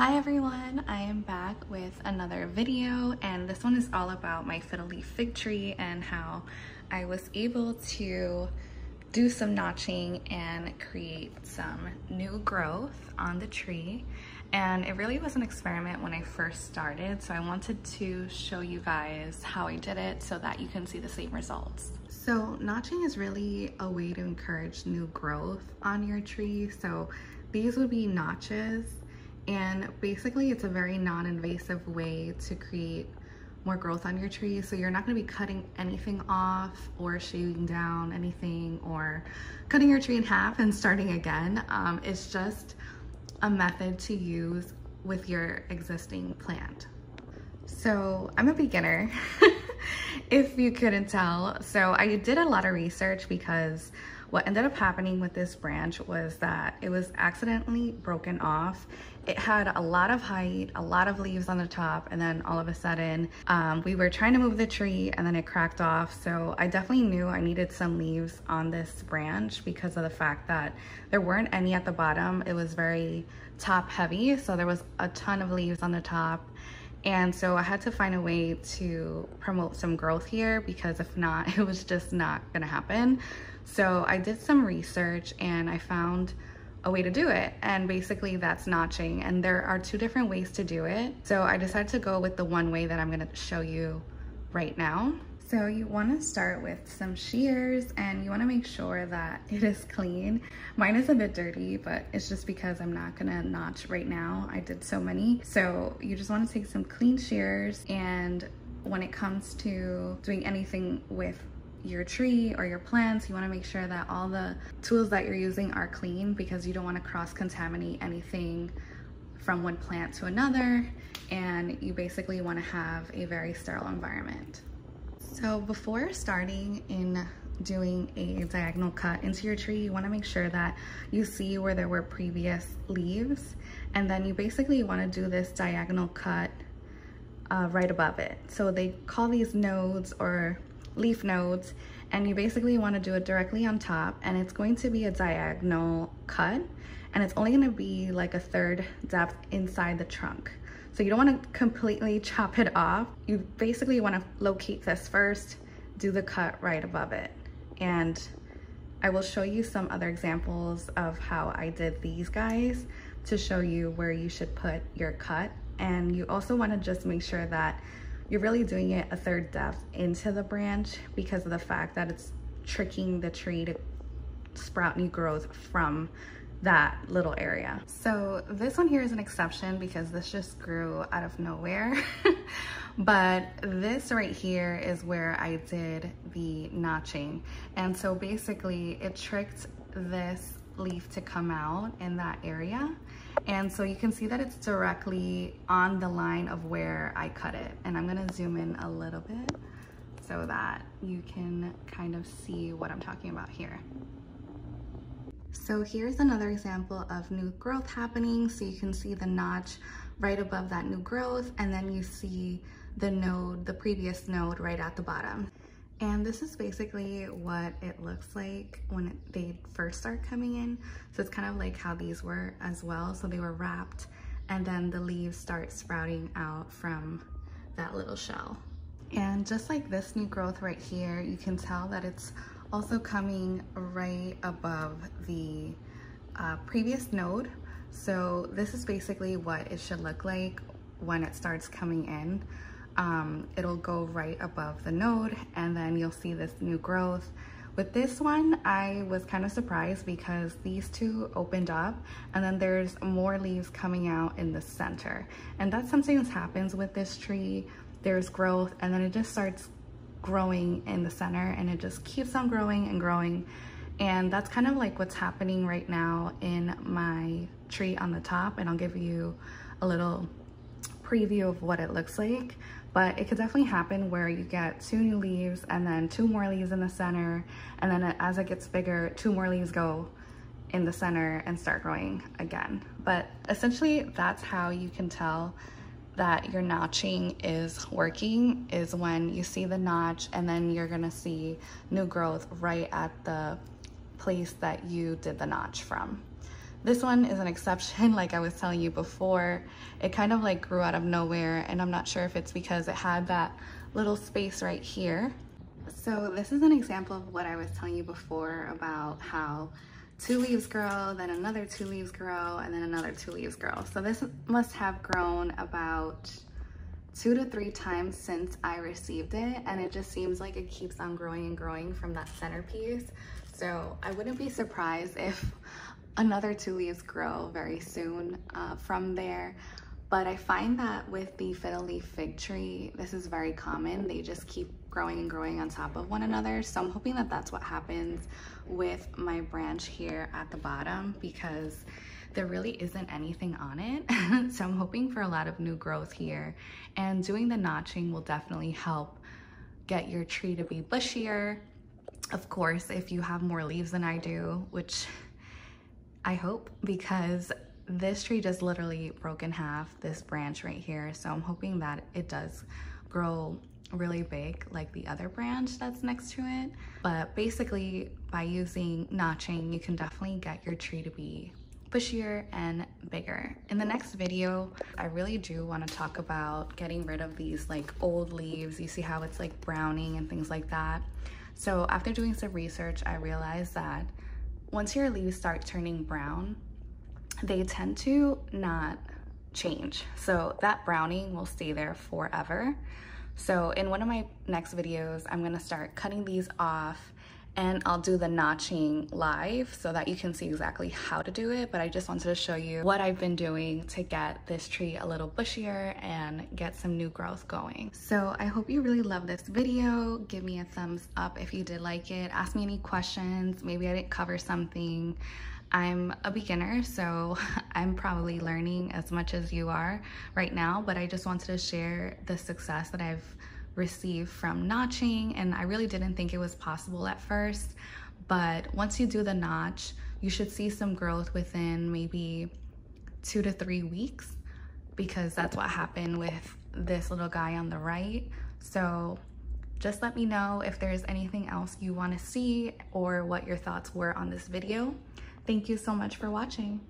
Hi everyone, I am back with another video, and this one is all about my fiddle leaf fig tree and how I was able to do some notching and create some new growth on the tree. And it really was an experiment when I first started, so I wanted to show you guys how I did it so that you can see the same results. So notching is really a way to encourage new growth on your tree. So these would be notches, and basically it's a very non-invasive way to create more growth on your tree. So you're not going to be cutting anything off or shaving down anything or cutting your tree in half and starting again. It's just a method to use with your existing plant. So I'm a beginner, if you couldn't tell. So I did a lot of research because what ended up happening with this branch was that it was accidentally broken off. It had a lot of height, a lot of leaves on the top, and then all of a sudden we were trying to move the tree and then it cracked off. So I definitely knew I needed some leaves on this branch because of the fact that there weren't any at the bottom. It was very top heavy, so there was a ton of leaves on the top. And so I had to find a way to promote some growth here, because if not, it was just not gonna happen. So I did some research and I found a way to do it, and basically that's notching. And there are two different ways to do it. So I decided to go with the one way that I'm gonna show you right now. So you wanna start with some shears, and you wanna make sure that it is clean. Mine is a bit dirty, but it's just because I'm not gonna notch right now. I did so many. So you just wanna take some clean shears, and when it comes to doing anything with your tree or your plants, you want to make sure that all the tools that you're using are clean, because you don't want to cross-contaminate anything from one plant to another, and you basically want to have a very sterile environment. So before starting in doing a diagonal cut into your tree, you want to make sure that you see where there were previous leaves, and then you basically want to do this diagonal cut right above it. So they call these nodes or leaf nodes, and you basically want to do it directly on top, and it's going to be a diagonal cut, and it's only going to be like a third depth inside the trunk. So you don't want to completely chop it off. You basically want to locate this first, do the cut right above it. And I will show you some other examples of how I did these guys to show you where you should put your cut. And you also want to just make sure that you're really doing it a third depth into the branch, because of the fact that it's tricking the tree to sprout new growth from that little area. So this one here is an exception because this just grew out of nowhere. But this right here is where I did the notching. And so basically it tricked this leaf to come out in that area. And so you can see that it's directly on the line of where I cut it. And I'm gonna zoom in a little bit so that you can kind of see what I'm talking about here. So here's another example of new growth happening. So you can see the notch right above that new growth, and then you see the node, the previous node, right at the bottom. And this is basically what it looks like when they first start coming in. So it's kind of like how these were as well. So they were wrapped, and then the leaves start sprouting out from that little shell. And just like this new growth right here, you can tell that it's also coming right above the previous node. So this is basically what it should look like when it starts coming in. It'll go right above the node, and then you'll see this new growth. With this one, I was kind of surprised because these two opened up, and then there's more leaves coming out in the center. And that sometimes happens with this tree. There's growth, and then it just starts growing in the center, and it just keeps on growing and growing. And that's kind of like what's happening right now in my tree on the top, and I'll give you a little preview of what it looks like. But it could definitely happen where you get two new leaves and then two more leaves in the center, and then as it gets bigger, two more leaves go in the center and start growing again. But essentially that's how you can tell that your notching is working, is when you see the notch and then you're gonna see new growth right at the place that you did the notch from. This one is an exception, like I was telling you before. It kind of like grew out of nowhere, and I'm not sure if it's because it had that little space right here. So this is an example of what I was telling you before about how 2 leaves grow, then another 2 leaves grow, and then another 2 leaves grow. So this must have grown about 2 to 3 times since I received it, and it just seems like it keeps on growing and growing from that centerpiece. So I wouldn't be surprised if another 2 leaves grow very soon from there. But I find that with the fiddle leaf fig tree, this is very common. They just keep growing and growing on top of one another. So I'm hoping that that's what happens with my branch here at the bottom, because there really isn't anything on it. So I'm hoping for a lot of new growth here, and doing the notching will definitely help get your tree to be bushier. Of course, if you have more leaves than I do, which I hope, because this tree just literally broke in half, this branch right here. So I'm hoping that it does grow really big like the other branch that's next to it. But basically, by using notching, you can definitely get your tree to be bushier and bigger. In the next video, I really do want to talk about getting rid of these like old leaves. You see how it's like browning and things like that. So after doing some research, I realized that once your leaves start turning brown, they tend to not change. So that browning will stay there forever. So in one of my next videos, I'm gonna start cutting these off, and I'll do the notching live so that you can see exactly how to do it. But I just wanted to show you what I've been doing to get this tree a little bushier and get some new growth going. So I hope you really love this video. Give me a thumbs up if you did like it. Ask me any questions. Maybe I didn't cover something. I'm a beginner, so I'm probably learning as much as you are right now, but I just wanted to share the success that I've received from notching, and I really didn't think it was possible at first, but once you do the notch, you should see some growth within maybe 2 to 3 weeks, because that's what happened with this little guy on the right. So just let me know if there's anything else you want to see or what your thoughts were on this video. Thank you so much for watching.